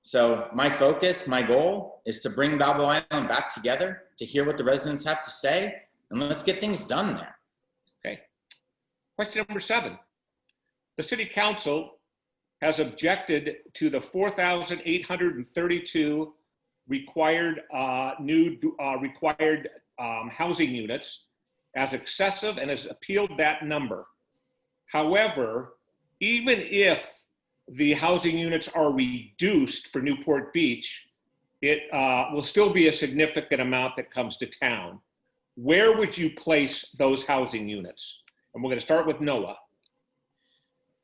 So my focus, my goal is to bring Balboa Island back together, to hear what the residents have to say, and let's get things done there. Okay. Question number 7. The City Council has objected to the 4,832 required housing units as excessive and has appealed that number. However, even if the housing units are reduced for Newport Beach, it will still be a significant amount that comes to town. Where would you place those housing units? And we're going to start with Noah.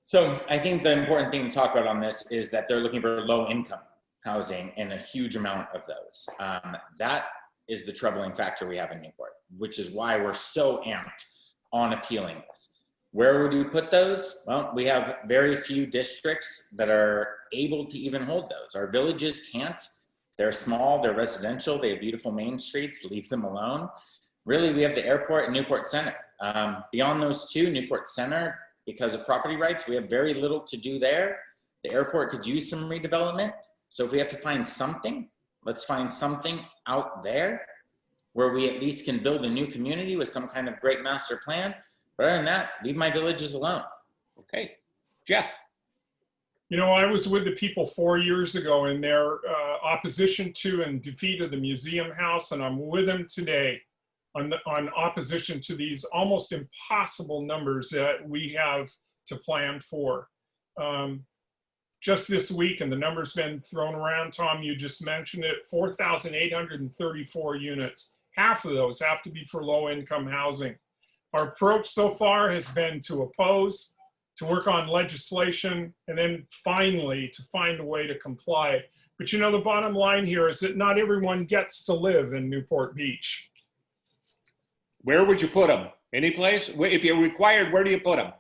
So I think the important thing to talk about on this is that they're looking for low income housing and a huge amount of those. That is the troubling factor we have in Newport, which is why we're so amped on appealing this. Where would we put those? Well, we have very few districts that are able to even hold those. Our villages can't. They're small, they're residential, they have beautiful main streets, leave them alone. Really, we have the airport and Newport Center. Beyond those 2, Newport Center, because of property rights, we have very little to do there. The airport could use some redevelopment. So if we have to find something, let's find something out there where we at least can build a new community with some kind of great master plan. But other than that, leave my villages alone. Okay. Jeff. You know, I was with the people 4 years ago in their opposition to and defeat of the museum house, and I'm with them today on opposition to these almost impossible numbers that we have to plan for. Just this week, and the number's been thrown around, Tom, you just mentioned it, 4,834 units. Half of those have to be for low-income housing. Our approach so far has been to oppose, to work on legislation, and then finally to find a way to comply. But you know, the bottom line here is that not everyone gets to live in Newport Beach. Where would you put them? Any place? If you're required, where do you put them?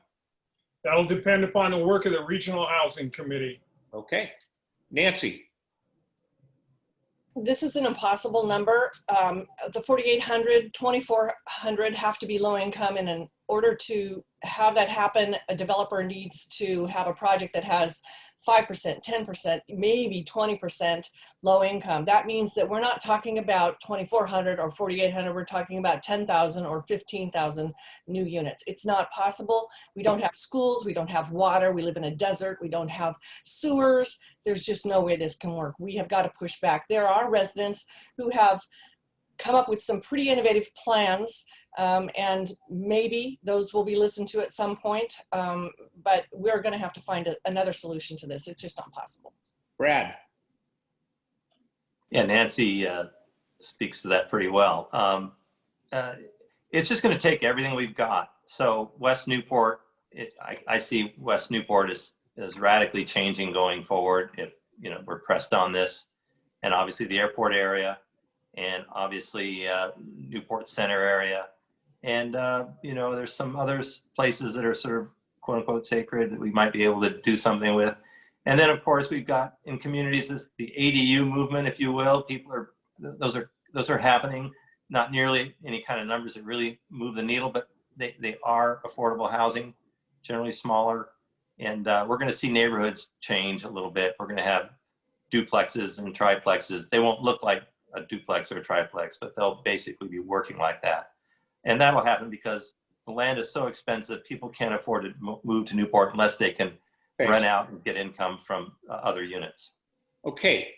That'll depend upon the work of the Regional Housing Committee. Okay. Nancy. This is an impossible number. The 4,800, 2,400 have to be low income, and in order to have that happen, a developer needs to have a project that has 5%, 10%, maybe 20% low income. That means that we're not talking about 2,400 or 4,800, we're talking about 10,000 or 15,000 new units. It's not possible. We don't have schools, we don't have water, we live in a desert, we don't have sewers. There's just no way this can work. We have got to push back. There are residents who have come up with some pretty innovative plans, and maybe those will be listened to at some point, but we're going to have to find another solution to this. It's just not possible. Brad. Yeah, Nancy speaks to that pretty well. It's just going to take everything we've got. So West Newport, I see West Newport as radically changing going forward if we're pressed on this, and obviously the airport area, and obviously Newport Center area. And, there's some other places that are sort of quote unquote sacred that we might be able to do something with. And then of course we've got in communities the ADU movement, if you will. Those are happening, not nearly any kind of numbers that really move the needle, but they are affordable housing, generally smaller. And we're going to see neighborhoods change a little bit. We're going to have duplexes and triplexes. They won't look like a duplex or a triplex, but they'll basically be working like that. And that'll happen because The land is so expensive, people can't afford to move to Newport unless they can Thanks. rent out and get income from other units. Okay,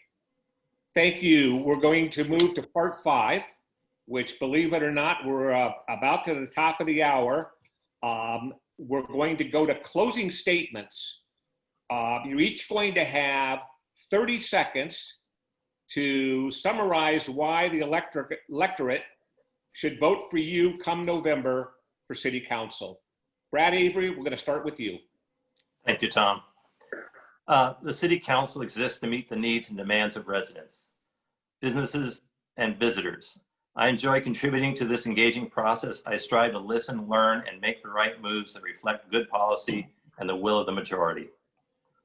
thank you. We're going to move to part 5, which, believe it or not, we're about to the top of the hour. We're going to go to closing statements. You're each going to have 30 seconds to summarize why the electorate should vote for you come November for City Council. Brad Avery, we're going to start with you. Thank you, Tom. The City Council exists to meet the needs and demands of residents, businesses, and visitors. I enjoy contributing to this engaging process. I strive to listen, learn, and make the right moves that reflect good policy and the will of the majority.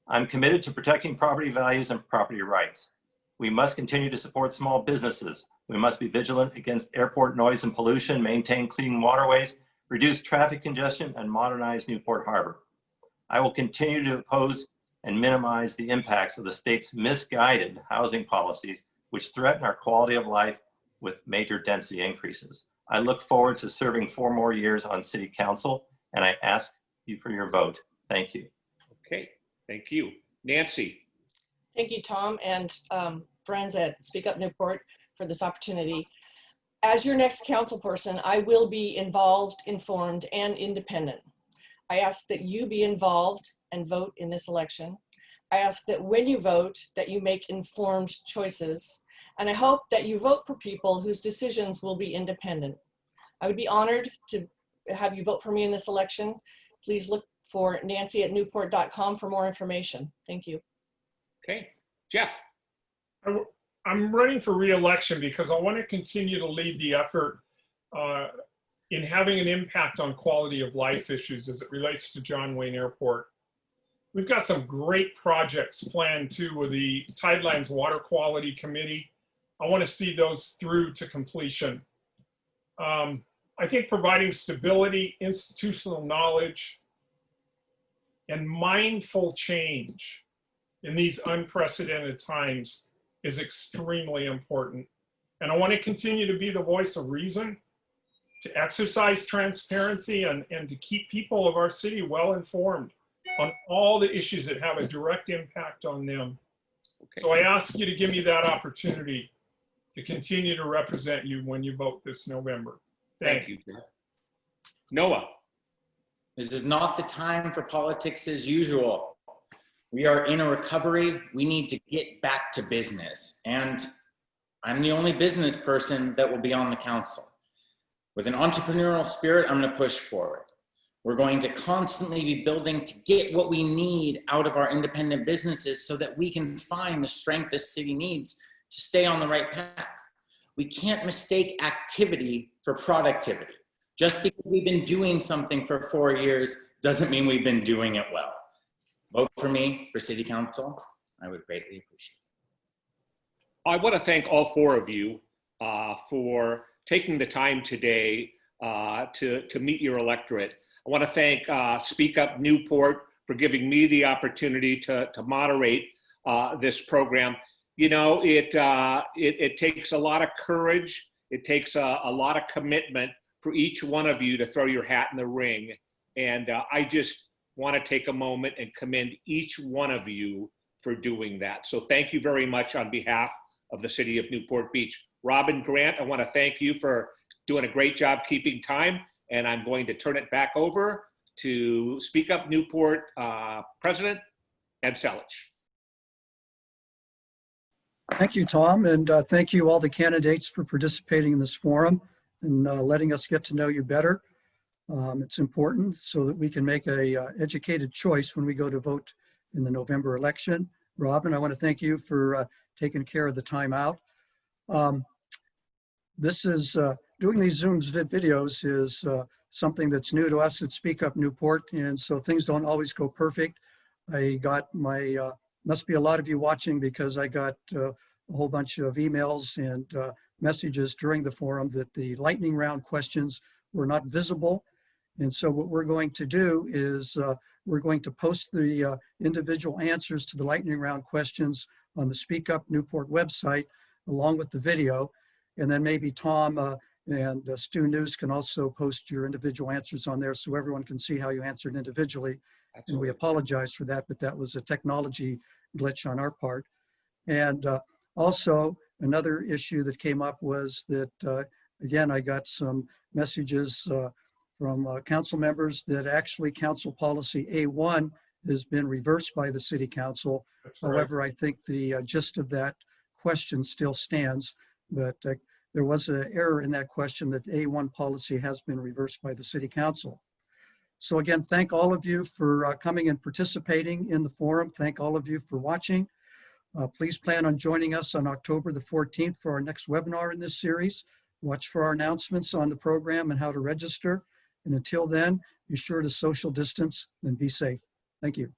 I'm committed to protecting property values and property rights. We must continue to support small businesses. We must be vigilant against airport noise and pollution, maintain clean waterways, reduce traffic congestion, and modernize Newport Harbor. I will continue to oppose and minimize the impacts of the state's misguided housing policies, which threaten our quality of life with major density increases. I look forward to serving 4 more years on City Council, and I ask you for your vote. Thank you. Okay, thank you. Nancy. Thank you, Tom, and friends at Speak Up Newport for this opportunity. As your next council person, I will be involved, informed, and independent. I ask that you be involved and vote in this election. I ask that when you vote, that you make informed choices. And I hope that you vote for people whose decisions will be independent. I would be honored to have you vote for me in this election. Please look for nancy@newport.com for more information. Thank you. Okay, Jeff. I'm running for re-election because I want to continue to lead the effort in having an impact on quality of life issues as it relates to John Wayne Airport. We've got some great projects planned too with the Tidelines Water Quality Committee. I want to see those through to completion. I think providing stability, institutional knowledge, and mindful change in these unprecedented times is extremely important. And I want to continue to be the voice of reason, to exercise transparency, and to keep people of our city well informed on all the issues that have a direct impact on them. Okay. So I ask you to give me that opportunity to continue to represent you when you vote this November. Thank you, Jeff. Noah. This is not the time for politics as usual. We are in a recovery. We need to get back to business. And I'm the only business person that will be on the council. With an entrepreneurial spirit, I'm going to push forward. We're going to constantly be building to get what we need out of our independent businesses so that we can find the strength this city needs to stay on the right path. We can't mistake activity for productivity. Just because we've been doing something for 4 years doesn't mean we've been doing it well. Vote for me for City Council. I would greatly appreciate it. I want to thank all 4 of you for taking the time today to meet your electorate. I want to thank Speak Up Newport for giving me the opportunity to moderate this program. You know, it takes a lot of courage. It takes a lot of commitment for each one of you to throw your hat in the ring. And I just want to take a moment and commend each one of you for doing that. So thank you very much on behalf of the city of Newport Beach. Robin Grant, I want to thank you for doing a great job keeping time. And I'm going to turn it back over to Speak Up Newport President Ed Selich. Thank you, Tom, and thank you all the candidates for participating in this forum and letting us get to know you better. It's important so that we can make a educated choice when we go to vote in the November election. Robin, I want to thank you for taking care of the time out. This is doing these Zoom videos is something that's new to us at Speak Up Newport, and so things don't always go perfect. I got my, must be a lot of you watching because I got a whole bunch of emails and messages during the forum that the lightning round questions were not visible. And so what we're going to do is we're going to post the individual answers to the lightning round questions on the Speak Up Newport website along with the video. And then maybe Tom, And Stu News can also post your individual answers on there so everyone can see how you answered individually. And we apologize for that, but that was a technology glitch on our part. And also another issue that came up was that, again, I got some messages from council members that actually council policy A1 has been reversed by the city council. That's right. However, I think the gist of that question still stands, but there was an error in that question that A1 policy has been reversed by the city council. So again, thank all of you for coming and participating in the forum. Thank all of you for watching. Please plan on joining us on October the 14th for our next webinar in this series. Watch for our announcements on the program and how to register. And until then, be sure to social distance and be safe. Thank you.